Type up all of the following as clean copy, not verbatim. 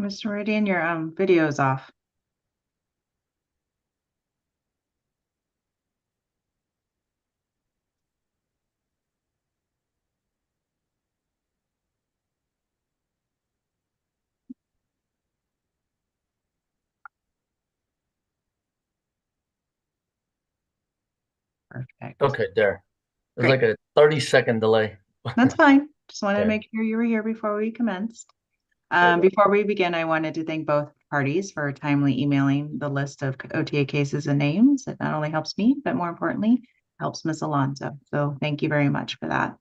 Mr. Meridian, your video is off. Perfect. Okay, there. There's Great. like a 30-second delay. That's fine. Just wanted to There. make sure you were here before we commenced. Very good. Before we begin, I wanted to thank both parties for timely emailing the list of OTA cases and names. It not only helps me, but more importantly, helps Ms. Alonso. So thank you very much for that.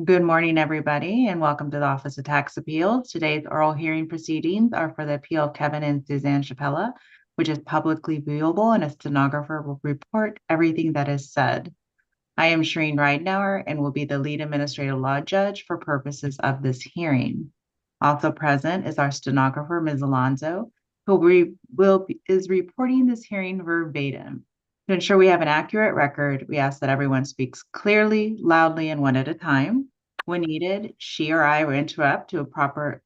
Good morning, everybody, and welcome to the Office of Tax Appeals. Today's oral hearing proceedings are for the appeal of Kevin and Suzanne Shepela, which is publicly viewable, and a stenographer will report everything that is said. I am Shereen Ridenauer and will be the lead administrative law judge for purposes of this hearing. Also present is our stenographer, Ms. Alonso, is reporting this hearing verbatim. To ensure we have an accurate record, we ask that everyone speaks clearly, loudly, and one at a time. When needed, she or I will interrupt to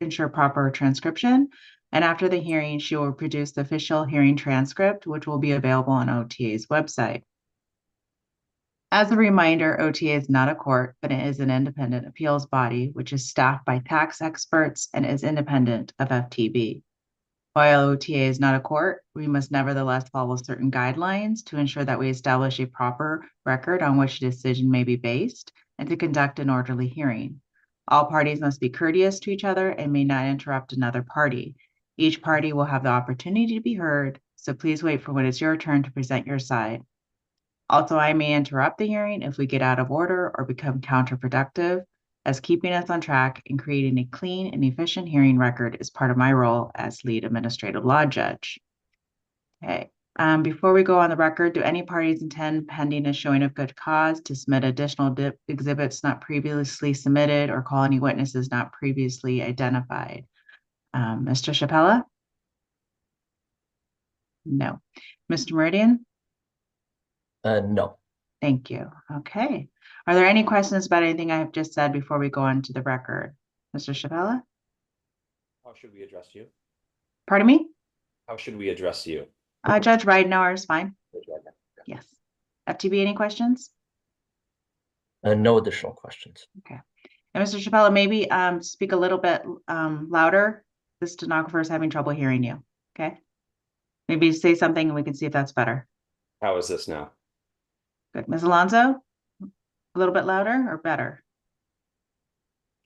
ensure proper transcription. And after the hearing, she will produce the official hearing transcript, which will be available on OTA's website. As a reminder, OTA is not a court, but it is an independent appeals body, which is staffed by tax experts and is independent of FTB. While OTA is not a court, we must nevertheless follow certain guidelines to ensure that we establish a proper record on which a decision may be based and to conduct an orderly hearing. All parties must be courteous to each other and may not interrupt another party. Each party will have the opportunity to be heard, so please wait for when it's your turn to present your side. Also, I may interrupt the hearing if we get out of order or become counterproductive, as keeping us on track and creating a clean and efficient hearing record is part of my role as lead administrative law judge. Okay. Before we go on the record, do any parties intend, pending a showing of good cause, to submit additional exhibits not previously submitted or call any witnesses not previously identified? Mr. Shepela? No. Mr. Meridian? No. Thank you. Okay. Are there any questions about anything I have just said before we go on to the record? Mr. Shepela? How should we address you? Pardon me? How should we address you? Judge Ridenauer is fine. Okay. Yes. FTB, any questions? No additional questions. Okay. And Mr. Shepela, maybe speak a little bit louder. The stenographer is having trouble hearing you. Okay. Maybe say something and we can see if that's better. How is this now? Good. Ms. Alonso, a little bit louder or better?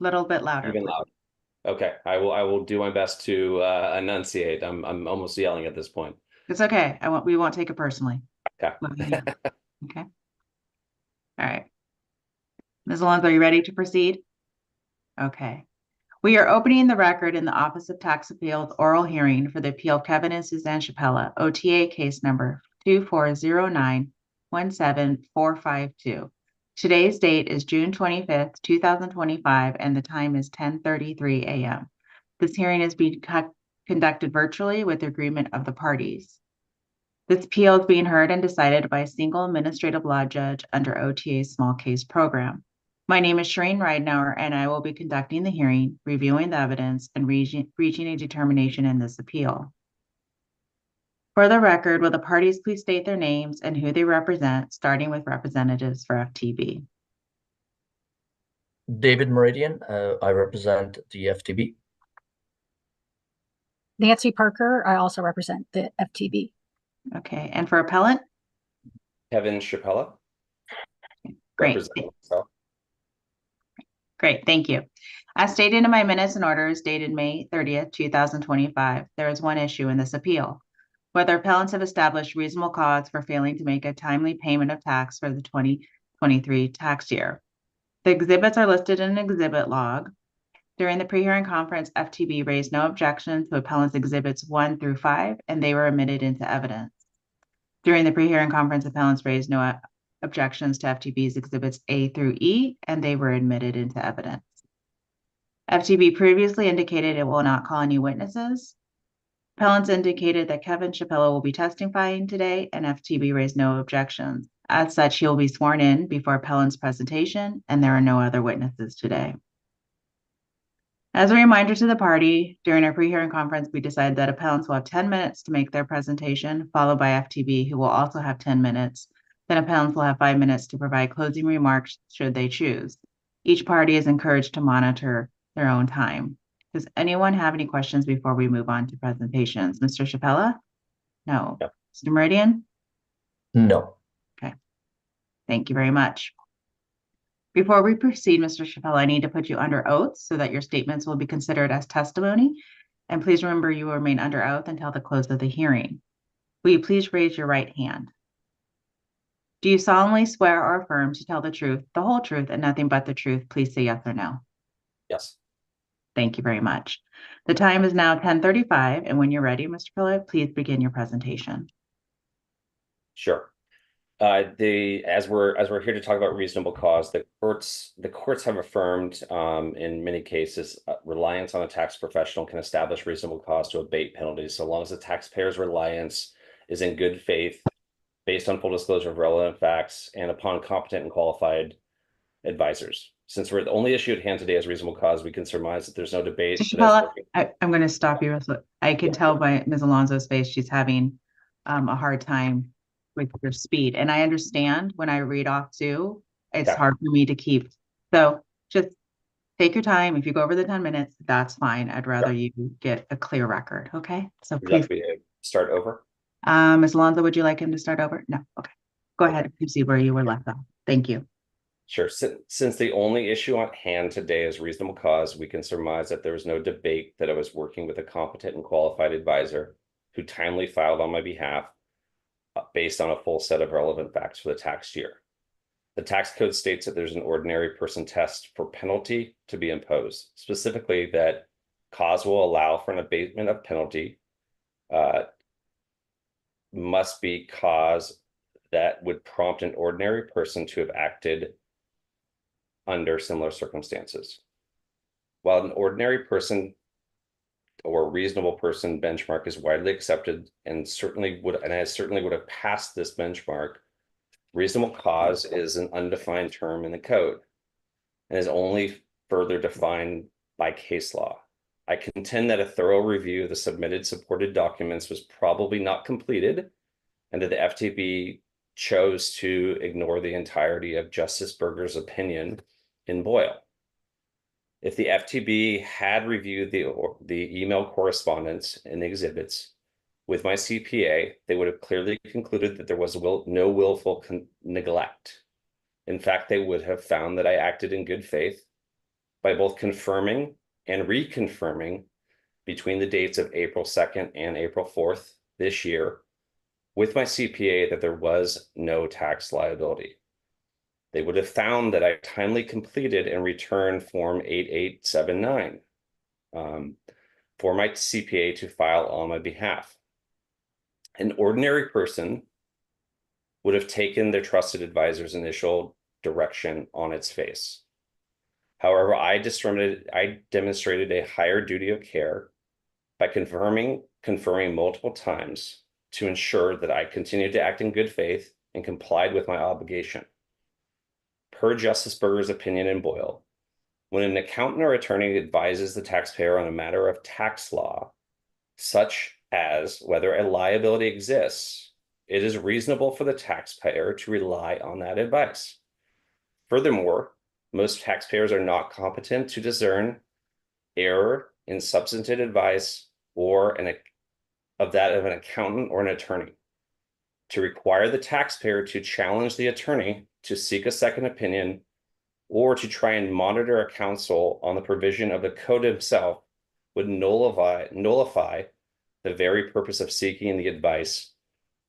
A little bit louder, Even please. loud. Okay. I will do my best to enunciate. I'm almost yelling at this point. It's okay. We won't take it personally. Okay. Okay. All right. Ms. Alonso, are you ready to proceed? Okay. We are opening the record in the Office of Tax Appeals oral hearing for the appeal of Kevin and Suzanne Shepela, OTA case number 2409-17452. Today's date is June 25th, 2025, and the time is 10:33 a.m. This hearing is being conducted virtually with the agreement of the parties. This appeal is being heard and decided by a single administrative law judge under OTA's small case program. My name is Shereen Ridenauer, and I will be conducting the hearing, reviewing the evidence, and reaching a determination in this appeal. For the record, will the parties please state their names and who they represent, starting with representatives for FTB? David Meridian, I represent the FTB. Nancy Parker, I also represent the FTB. Okay, and for appellant? Kevin Shepela. Great. Representing myself. Great, thank you. As stated in my minutes and orders dated May 30th, 2025, there is one issue in this appeal: whether appellants have established reasonable cause for failing to make a timely payment of tax for the 2023 tax year. The exhibits are listed in an exhibit log. During the pre-hearing conference, FTB raised no objection to appellants exhibits 1 through 5, and they were admitted into evidence. During the pre-hearing conference, appellants raised no objections to FTB's exhibits A through E, and they were admitted into evidence. FTB previously indicated it will not call any witnesses. Appellants indicated that Kevin Shepela will be testifying today, and FTB raised no objections. As such, he will be sworn in before appellant's presentation, and there are no other witnesses today. As a reminder to the party, during our pre-hearing conference, we decided that appellants will have 10 minutes to make their presentation, followed by FTB, who will also have 10 minutes. Then appellants will have 5 minutes to provide closing remarks should they choose. Each party is encouraged to monitor their own time. Does anyone have any questions before we move on to presentations? Mr. Shepela? No. No. Mr. Meridian? No. Thank you very much. Before we proceed, Mr. Shepela, I need to put you under oath so that your statements will be considered as testimony. And please remember you will remain under oath until the close of the hearing. Will you please raise your right hand? Do you solemnly swear or affirm to tell the truth, the whole truth, and nothing but the truth? Please say yes or no. Yes. Thank you very much. The time is now 10:35, and when you're ready, Mr. Shepela, please begin your presentation. Sure. As we're here to talk about reasonable cause, the courts have affirmed in many cases reliance on a tax professional can establish reasonable cause to abate penalties so long as the taxpayer's reliance is in good faith, based on full disclosure of relevant facts, and upon competent and qualified advisors. Since we're the only issue at hand today is reasonable cause, we can surmise that there's no debate. Mr. that Shepela, I'm going to stop you. I can tell by Ms. Alonso's face she's having a hard time with your speed. And I understand when I read off too, it's Yeah. hard for me to keep. So just take your time. If you go over the 10 minutes, that's fine. I'd rather you get a clear record. Okay. So Would you like please, me to start over? Ms. Alonso, would you like him to start over? No. Okay. Go ahead and proceed where you were left off. Thank you. Sure. Since the only issue at hand today is reasonable cause, we can surmise that there was no debate that I was working with a competent and qualified advisor who timely filed on my behalf based on a full set of relevant facts for the tax year. The tax code states that there's an ordinary person test for penalty to be imposed, specifically that cause will allow for an abatement of penalty must be cause that would prompt an ordinary person to have acted under similar circumstances. While an ordinary person or reasonable person benchmark is widely accepted and I certainly would have passed this benchmark, reasonable cause is an undefined term in the code and is only further defined by case law. I contend that a thorough review of the submitted supported documents was probably not completed and that the FTB chose to ignore the entirety of Justice Berger's opinion in Boyle. If the FTB had reviewed the email correspondence and exhibits with my CPA, they would have clearly concluded that there was no willful neglect. In fact, they would have found that I acted in good faith by both confirming and reconfirming between the dates of April 2nd and April 4th this year with my CPA that there was no tax liability. They would have found that I timely completed and returned Form 8879 for my CPA to file on my behalf. An ordinary person would have taken their trusted advisor's initial direction on its face. However, I demonstrated a higher duty of care by confirming multiple times to ensure that I continued to act in good faith and complied with my obligation. Per Justice Berger's opinion in Boyle, when an accountant or attorney advises the taxpayer on a matter of tax law, such as whether a liability exists, it is reasonable for the taxpayer to rely on that advice. Furthermore, most taxpayers are not competent to discern error in substantive advice or of an accountant or an attorney. To require the taxpayer to challenge the attorney to seek a second opinion or to try and monitor a counsel on the provision of the code itself would nullify the very purpose of seeking the advice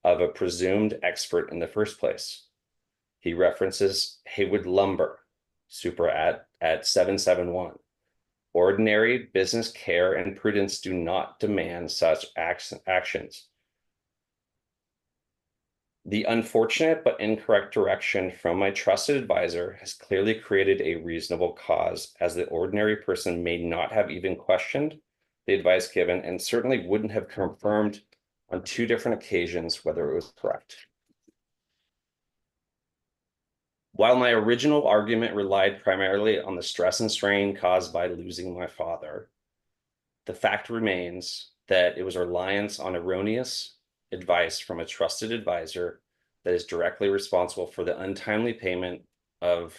of a presumed expert in the first place. He references Haywood Lumber, supra at 771. Ordinary business care and prudence do not demand such actions. The unfortunate but incorrect direction from my trusted advisor has clearly created a reasonable cause, as the ordinary person may not have even questioned the advice given and certainly wouldn't have confirmed on 2 different occasions whether it was correct. While my original argument relied primarily on the stress and strain caused by losing my father, the fact remains that it was reliance on erroneous advice from a trusted advisor that is directly responsible for the untimely payment, and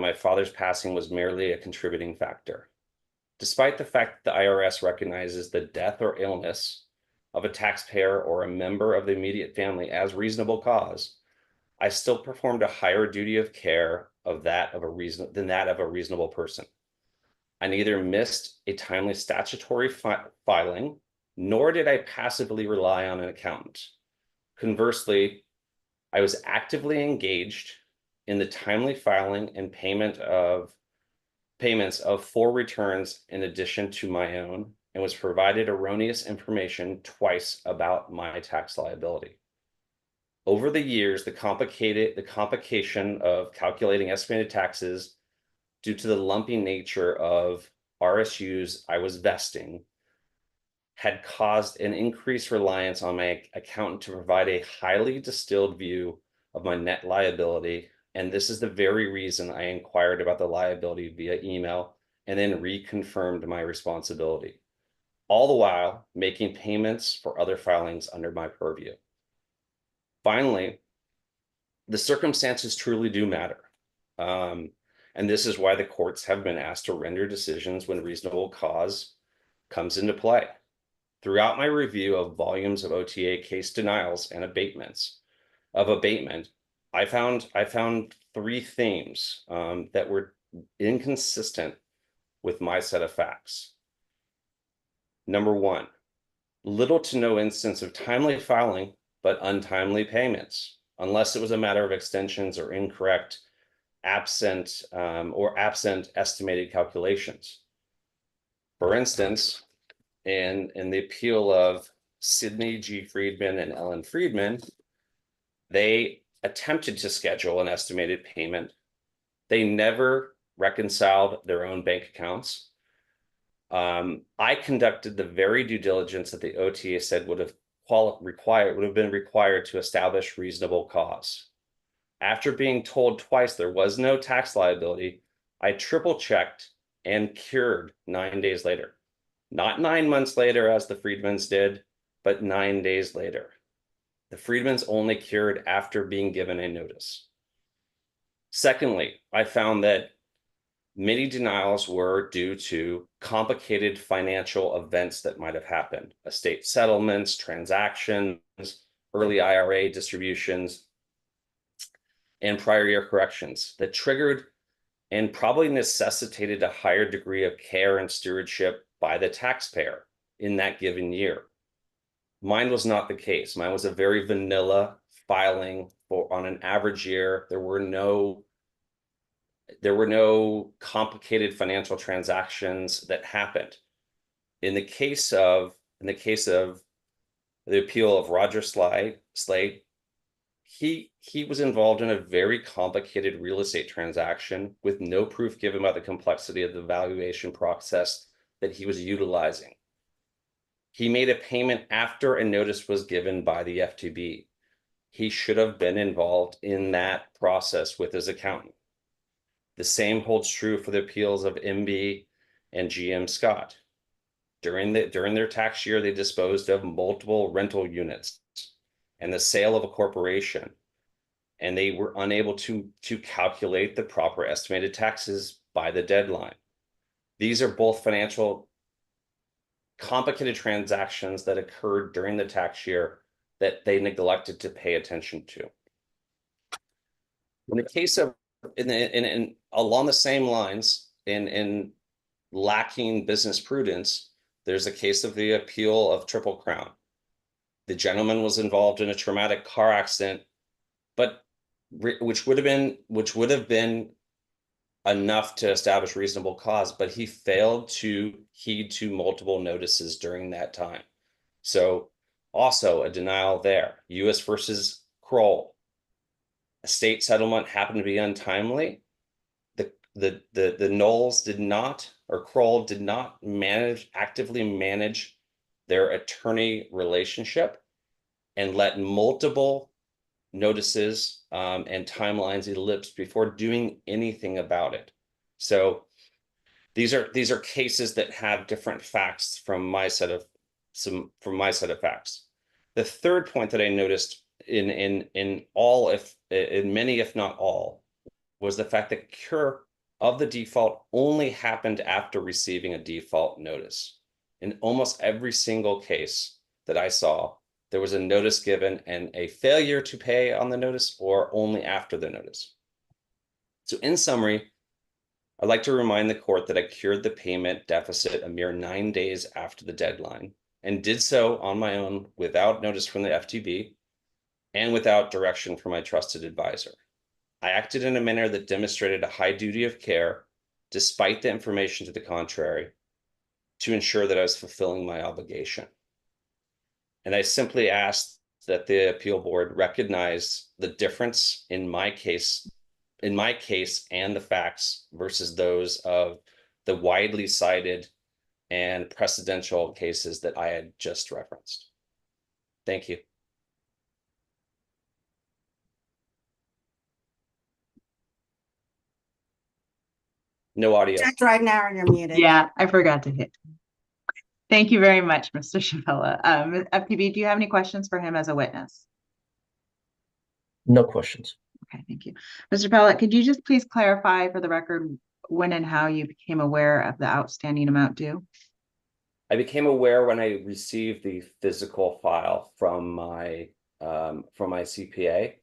my father's passing was merely a contributing factor. Despite the fact that the IRS recognizes the death or illness of a taxpayer or a member of the immediate family as reasonable cause, I still performed a higher duty of care than that of a reasonable person. I neither missed a timely statutory filing, nor did I passively rely on an accountant. Conversely, I was actively engaged in the timely filing and payments of 4 returns in addition to my own, and was provided erroneous information twice about my tax liability. Over the years, the complication of calculating estimated taxes due to the lumpy nature of RSUs I was vesting had caused an increased reliance on my accountant to provide a highly distilled view of my net liability. And this is the very reason I inquired about the liability via email and then reconfirmed my responsibility, all the while making payments for other filings under my purview. Finally, the circumstances truly do matter. And this is why the courts have been asked to render decisions when reasonable cause comes into play. Throughout my review of volumes of OTA case denials and abatement, I found 3 themes that were inconsistent with my set of facts. Number 1, little to no instance of timely filing, but untimely payments, unless it was a matter of extensions or incorrect, absent estimated calculations. For instance, in the appeal of Sidney G. Friedman and Ellen Friedman, they attempted to schedule an estimated payment. They never reconciled their own bank accounts. I conducted the very due diligence that the OTA said would have been required to establish reasonable cause. After being told twice there was no tax liability, I triple checked and cured 9 days later. Not 9 months later, as the Friedmans did, but 9 days later. The Friedmans only cured after being given a notice. Secondly, I found that many denials were due to complicated financial events that might have happened: estate settlements, transactions, early IRA distributions, and prior year corrections that triggered and probably necessitated a higher degree of care and stewardship by the taxpayer in that given year. Mine was not the case. Mine was a very vanilla filing on an average year. There were no complicated financial transactions that happened. In the case of the appeal of Roger Slade, he was involved in a very complicated real estate transaction with no proof given about the complexity of the valuation process that he was utilizing. He made a payment after a notice was given by the FTB. He should have been involved in that process with his accountant. The same holds true for the appeals of MB and GM Scott. During their tax year, they disposed of multiple rental units and the sale of a corporation, and they were unable to calculate the proper estimated taxes by the deadline. These are both financial complicated transactions that occurred during the tax year that they neglected to pay attention to. In the case of, along the same lines, in lacking business prudence, there's a case of the appeal of Triple Crown. The gentleman was involved in a traumatic car accident, but which would have been enough to establish reasonable cause, but he failed to heed to multiple notices during that time. So also a denial there. U.S. versus Kroll. Estate settlement happened to be untimely. The Knowles did not, or Kroll did not actively manage their attorney relationship and let multiple notices and timelines elipsed before doing anything about it. So these are cases that have different facts from my set of facts. The third point that I noticed in many, if not all, was the fact that cure of the default only happened after receiving a default notice. In almost every single case that I saw, there was a notice given and a failure to pay on the notice or only after the notice. So in summary, I'd like to remind the court that I cured the payment deficit a mere 9 days after the deadline and did so on my own without notice from the FTB and without direction from my trusted advisor. I acted in a manner that demonstrated a high duty of care, despite the information to the contrary, to ensure that I was fulfilling my obligation. And I simply asked that the appeal board recognize the difference in my case and the facts versus those of the widely cited and precedential cases that I had just referenced. Thank you. No audio. Check drive now or you're muted. Yeah, I forgot to hit. Thank you very much, Mr. Shepela. FTB, do you have any questions for him as a witness? No questions. Okay, thank you. Mr. Pellet, could you just please clarify for the record when and how you became aware of the outstanding amount due? I became aware when I received the physical file from my CPA,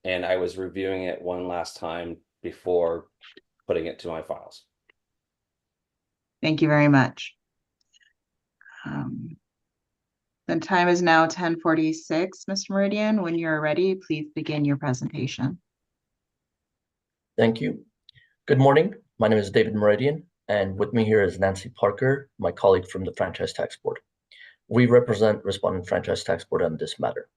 and I was reviewing it one last time before putting it to my files. Thank you very much. The time is now 10:46, Mr. Meridian. When you're ready, please begin your presentation. Thank you. Good morning. My name is David Meridian, and with me here is Nancy Parker, my colleague from the Franchise Tax Board. We represent Respondent Franchise Tax Board on this matter.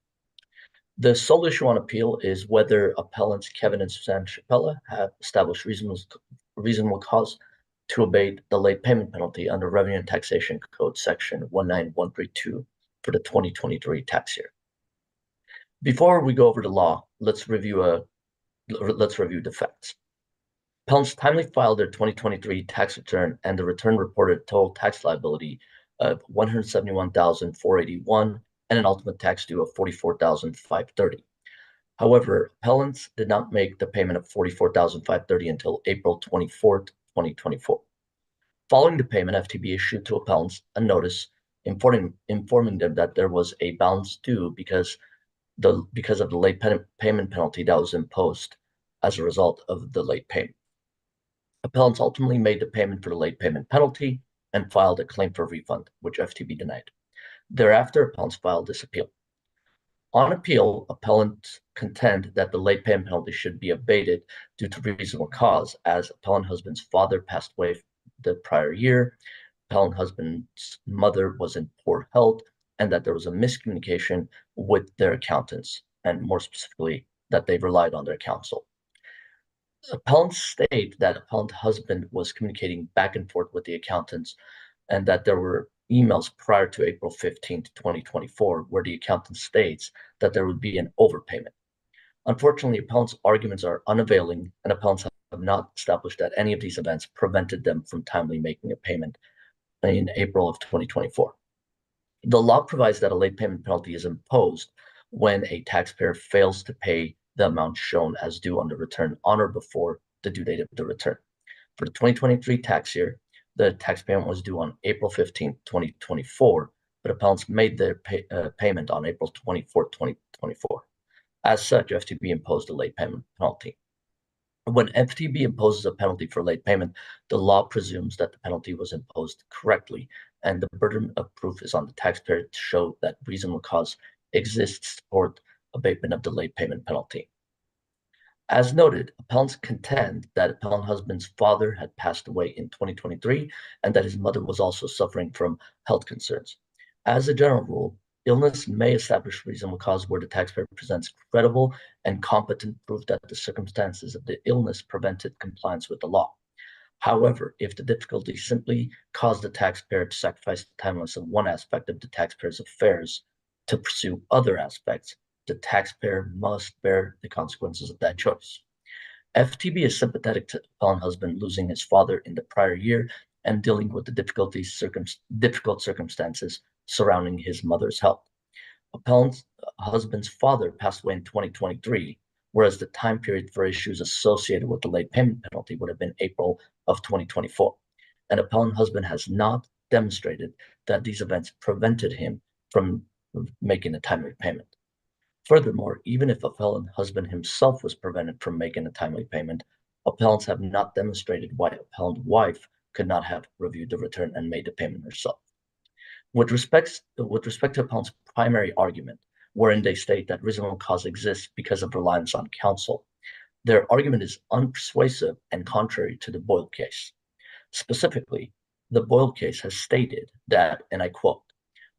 The sole issue on appeal is whether appellants Kevin and Suzanne Shepela have established reasonable cause to abate the late payment penalty under Revenue and Taxation Code Section 19132 for the 2023 tax year. Before we go over the law, let's review the facts. Appellants timely filed their 2023 tax return, and the return reported total tax liability of $171,481 and an ultimate tax due of $44,530. However, appellants did not make the payment of $44,530 until April 24th, 2024. Following the payment, FTB issued to appellants a notice informing them that there was a balance due because of the late payment penalty that was imposed as a result of the late payment. Appellants ultimately made the payment for the late payment penalty and filed a claim for refund, which FTB denied. Thereafter, appellants filed this appeal. On appeal, appellants contend that the late payment penalty should be abated due to reasonable cause, as appellant husband's father passed away the prior year, appellant husband's mother was in poor health, and that there was a miscommunication with their accountants, and more specifically, that they relied on their counsel. Appellants state that appellant husband was communicating back and forth with the accountants, and that there were emails prior to April 15th, 2024, where the accountant states that there would be an overpayment. Unfortunately, appellants' arguments are unavailing, and appellants have not established that any of these events prevented them from timely making a payment in April of 2024. The law provides that a late payment penalty is imposed when a taxpayer fails to pay the amount shown as due on the return on or before the due date of the return. For the 2023 tax year, the tax payment was due on April 15, 2024, but appellants made their payment on April 24, 2024. As such, FTB imposed a late payment penalty. When FTB imposes a penalty for late payment, the law presumes that the penalty was imposed correctly, and the burden of proof is on the taxpayer to show that reasonable cause exists to support abatement of the late payment penalty. As noted, appellants contend that appellant husband's father had passed away in 2023 and that his mother was also suffering from health concerns. As a general rule, illness may establish reasonable cause where the taxpayer presents credible and competent proof that the circumstances of the illness prevented compliance with the law. However, if the difficulty simply caused the taxpayer to sacrifice the timeliness of one aspect of the taxpayer's affairs to pursue other aspects, the taxpayer must bear the consequences of that choice. FTB is sympathetic to the appellant husband losing his father in the prior year and dealing with the difficult circumstances surrounding his mother's health. Appellant's husband's father passed away in 2023, whereas the time period for issues associated with the late payment penalty would have been April of 2024. And appellant husband has not demonstrated that these events prevented him from making a timely payment. Furthermore, even if appellant husband himself was prevented from making a timely payment, appellants have not demonstrated why appellant wife could not have reviewed the return and made the payment herself. With respect to appellant's primary argument, wherein they state that reasonable cause exists because of reliance on counsel, their argument is unpersuasive and contrary to the Boyle case. Specifically, the Boyle case has stated that, and I quote,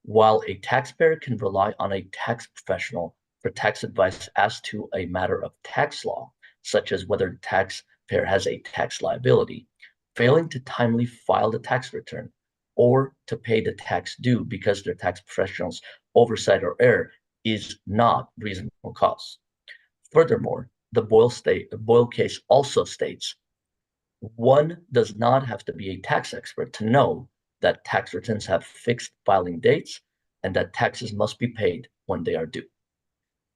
while a taxpayer can rely on a tax professional for tax advice as to a matter of tax law, such as whether the taxpayer has a tax liability, failing to timely file the tax return or to pay the tax due because their tax professional's oversight or error is not reasonable cause. Furthermore, the Boyle case also states one does not have to be a tax expert to know that tax returns have fixed filing dates and that taxes must be paid when they are due.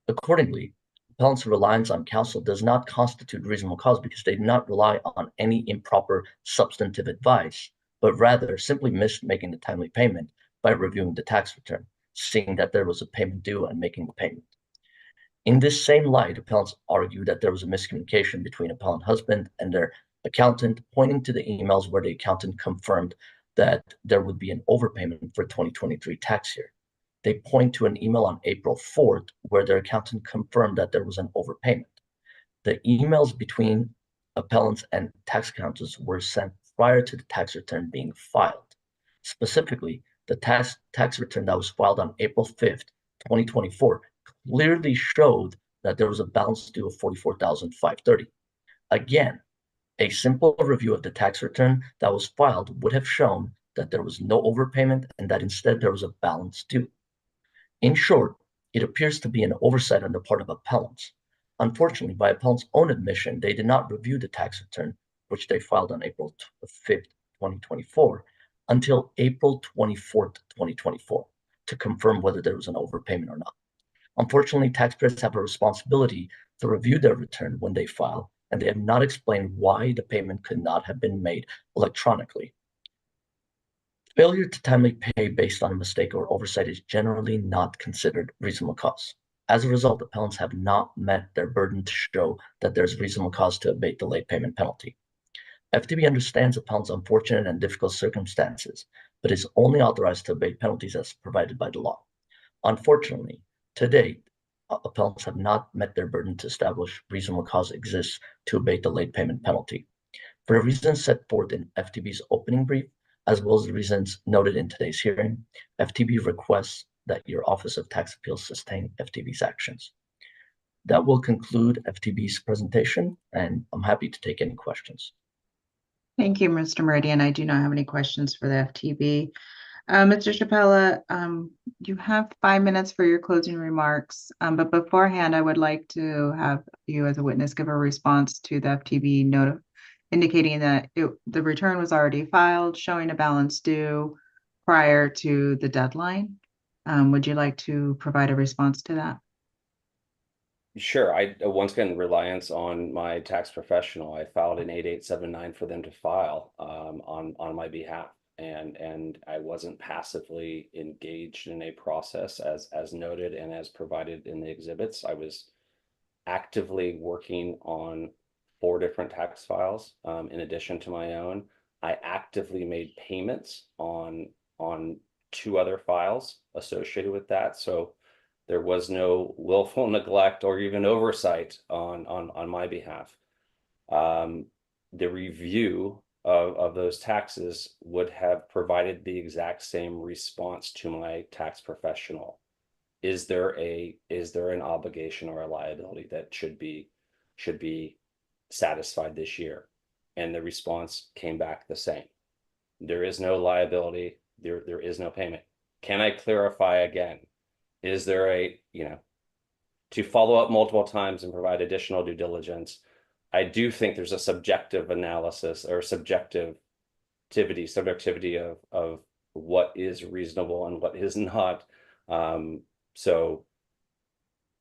Accordingly, appellant's reliance on counsel does not constitute reasonable cause because they do not rely on any improper substantive advice, but rather simply missed making the timely payment by reviewing the tax return, seeing that there was a payment due and making the payment. In this same light, appellants argue that there was a miscommunication between appellant husband and their accountant, pointing to the emails where the accountant confirmed that there would be an overpayment for 2023 tax year. They point to an email on April 4th where their accountant confirmed that there was an overpayment. The emails between appellants and tax accountants were sent prior to the tax return being filed. Specifically, the tax return that was filed on April 5th, 2024, clearly showed that there was a balance due of $44,530. Again, a simple review of the tax return that was filed would have shown that there was no overpayment and that instead there was a balance due. In short, it appears to be an oversight on the part of appellants. Unfortunately, by appellants' own admission, they did not review the tax return, which they filed on April 5th, 2024, until April 24th, 2024, to confirm whether there was an overpayment or not. Unfortunately, taxpayers have a responsibility to review their return when they file, and they have not explained why the payment could not have been made electronically. Failure to timely pay based on a mistake or oversight is generally not considered reasonable cause. As a result, appellants have not met their burden to show that there's reasonable cause to abate the late payment penalty. FTB understands appellants' unfortunate and difficult circumstances, but is only authorized to abate penalties as provided by the law. Unfortunately, to date, appellants have not met their burden to establish reasonable cause exists to abate the late payment penalty. For the reasons set forth in FTB's opening brief, as well as the reasons noted in today's hearing, FTB requests that your Office of Tax Appeals sustain FTB's actions. That will conclude FTB's presentation, and I'm happy to take any questions. Thank you, Mr. Meridian. I do not have any questions for the FTB. Mr. Shepela, you have 5 minutes for your closing remarks, but beforehand, I would like to have you as a witness give a response to the FTB note indicating that the return was already filed, showing a balance due prior to the deadline. Would you like to provide a response to that? Sure. I once again reliance on my tax professional. I filed an 8879 for them to file on my behalf, and I wasn't passively engaged in a process as noted and as provided in the exhibits. I was actively working on 4 different tax files in addition to my own. I actively made payments on 2 other files associated with that. So there was no willful neglect or even oversight on my behalf. The review of those taxes would have provided the exact same response to my tax professional. Is there an obligation or a liability that should be satisfied this year? And the response came back the same. There is no liability. There is no payment. Can I clarify again? Is there a, to follow up multiple times and provide additional due diligence. I do think there's a subjective analysis or subjectivity of what is reasonable and what is not. So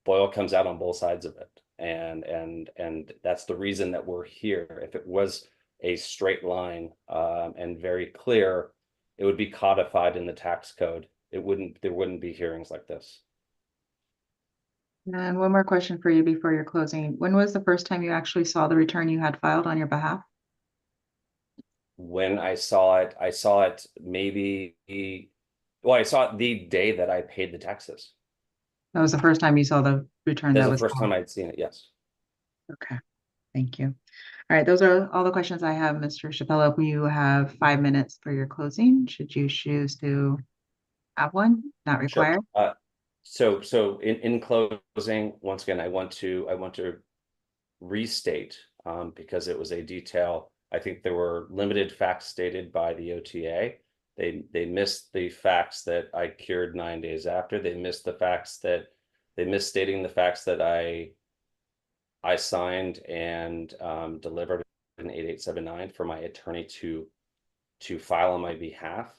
Boyle comes out on both sides of it. And that's the reason that we're here. If it was a straight line and very clear, it would be codified in the tax code. There wouldn't be hearings like this. And one more question for you before you're closing. When was the first time you actually saw the return you had filed on your behalf? When I saw it maybe, well, I saw it the day that I paid the taxes. That was the first time you saw the return That's that the was first time filed. I'd seen it, yes. Okay, thank you. All right, those are all the questions I have, Mr. Shepela. You have 5 minutes for your closing. Should you choose to have one? Not Sure. required. So in closing, once again, I want to restate because it was a detail. I think there were limited facts stated by the OTA. They missed the facts that I cured 9 days after. They missed the facts that they misstating the facts that I signed and delivered an 8879 for my attorney to file on my behalf.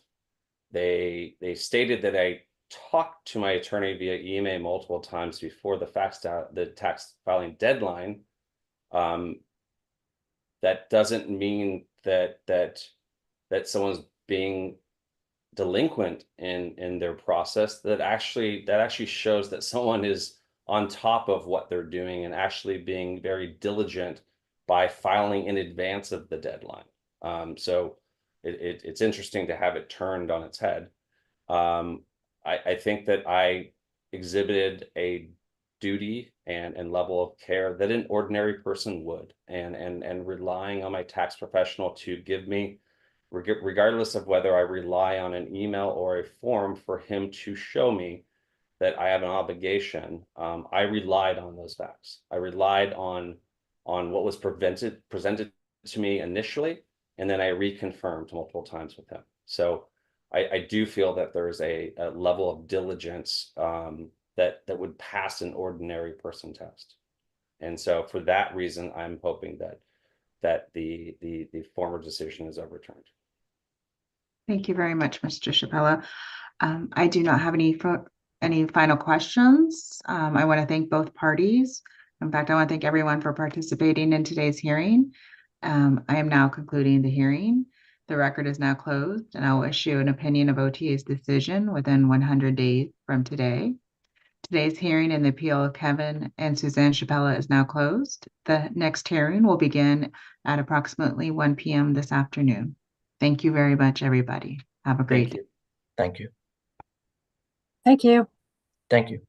They stated that I talked to my attorney via email multiple times before the tax filing deadline. That doesn't mean that someone's being delinquent in their process. That actually shows that someone is on top of what they're doing and actually being very diligent by filing in advance of the deadline. So it's interesting to have it turned on its head. I think that I exhibited a duty and level of care that an ordinary person would, and relying on my tax professional to give me, regardless of whether I rely on an email or a form, for him to show me that I have an obligation. I relied on those facts. I relied on what was presented to me initially, and then I reconfirmed multiple times with him. So I do feel that there's a level of diligence that would pass an ordinary person test. And so for that reason, I'm hoping that the former decision is overturned. Thank you very much, Mr. Shepela. I do not have any final questions. I want to thank both parties. In fact, I want to thank everyone for participating in today's hearing. I am now concluding the hearing. The record is now closed, and I will issue an opinion of OTA's decision within 100 days from today. Today's hearing in the appeal of Kevin and Suzanne Shepela is now closed. The next hearing will begin at approximately 1 p.m. this afternoon. Thank you very much, everybody. Have a great day. Thank you. Thank you. Thank you.